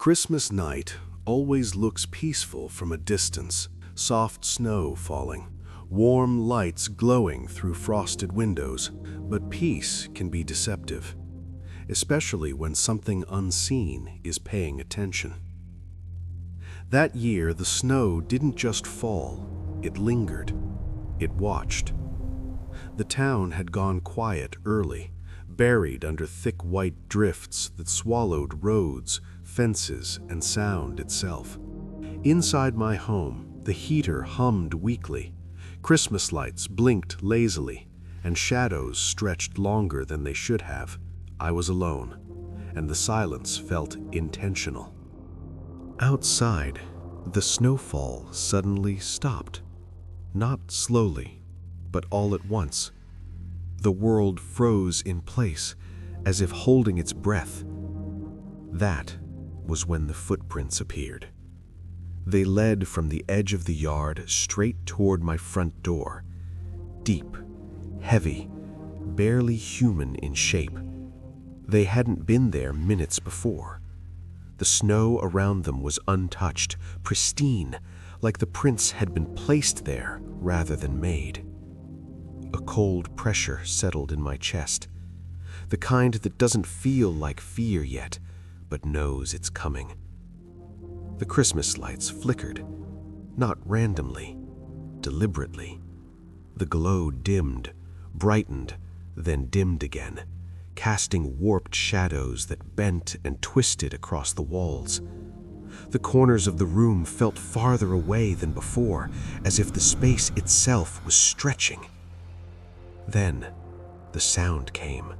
Christmas night always looks peaceful from a distance, soft snow falling, warm lights glowing through frosted windows, but peace can be deceptive, especially when something unseen is paying attention. That year, the snow didn't just fall, it lingered. It watched. The town had gone quiet early, buried under thick white drifts that swallowed roads, fences, and sound itself. Inside my home, the heater hummed weakly. Christmas lights blinked lazily, and shadows stretched longer than they should have. I was alone, and the silence felt intentional. Outside, the snowfall suddenly stopped. Not slowly, but all at once. The world froze in place, as if holding its breath. That was when the footprints appeared. They led from the edge of the yard straight toward my front door. Deep, heavy, barely human in shape. They hadn't been there minutes before. The snow around them was untouched, pristine, like the prints had been placed there rather than made. A cold pressure settled in my chest, the kind that doesn't feel like fear yet, but knows it's coming. The Christmas lights flickered, not randomly, deliberately. The glow dimmed, brightened, then dimmed again, casting warped shadows that bent and twisted across the walls. The corners of the room felt farther away than before, as if the space itself was stretching. Then, the sound came.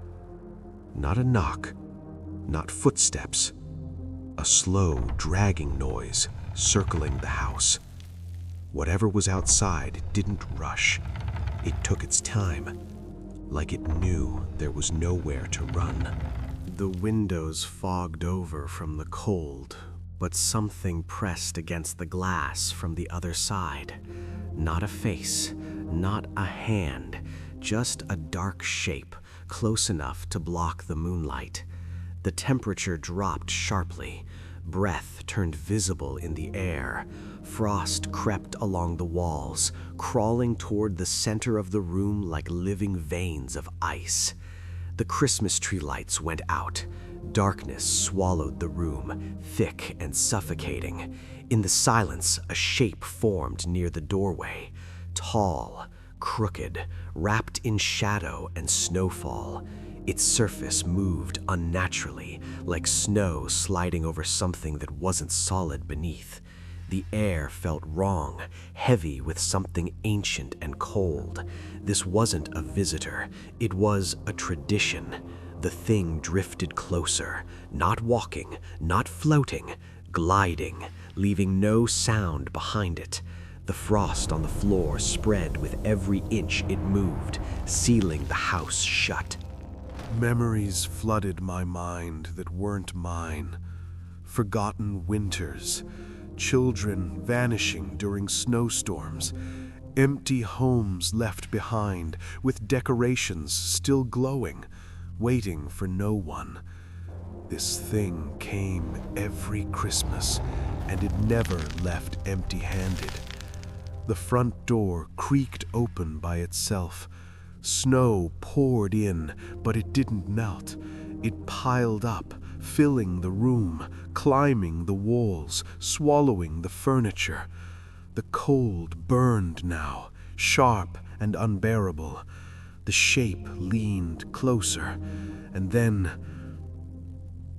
Not a knock, not footsteps. A slow, dragging noise circling the house. Whatever was outside didn't rush. It took its time, like it knew there was nowhere to run. The windows fogged over from the cold, but something pressed against the glass from the other side. Not a face, not a hand, just a dark shape, close enough to block the moonlight. The temperature dropped sharply. Breath turned visible in the air. Frost crept along the walls, crawling toward the center of the room like living veins of ice. The Christmas tree lights went out. Darkness swallowed the room, thick and suffocating. In the silence, a shape formed near the doorway. Tall, crooked, wrapped in shadow and snowfall. Its surface moved unnaturally, like snow sliding over something that wasn't solid beneath. The air felt wrong, heavy with something ancient and cold. This wasn't a visitor, it was a tradition. The thing drifted closer, not walking, not floating, gliding, leaving no sound behind it. The frost on the floor spread with every inch it moved, sealing the house shut. Memories flooded my mind that weren't mine. Forgotten winters, children vanishing during snowstorms, empty homes left behind with decorations still glowing, waiting for no one. This thing came every Christmas, and it never left empty-handed. The front door creaked open by itself. Snow poured in, but it didn't melt. It piled up, filling the room, climbing the walls, swallowing the furniture. The cold burned now, sharp and unbearable. The shape leaned closer, and then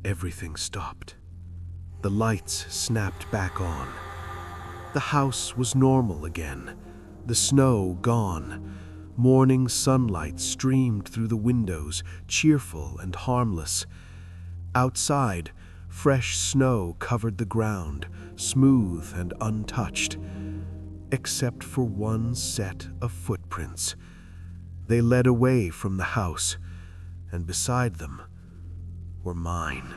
everything stopped. The lights snapped back on. The house was normal again, the snow gone. Morning sunlight streamed through the windows, cheerful and harmless. Outside, fresh snow covered the ground, smooth and untouched, except for one set of footprints. They led away from the house, and beside them were mine.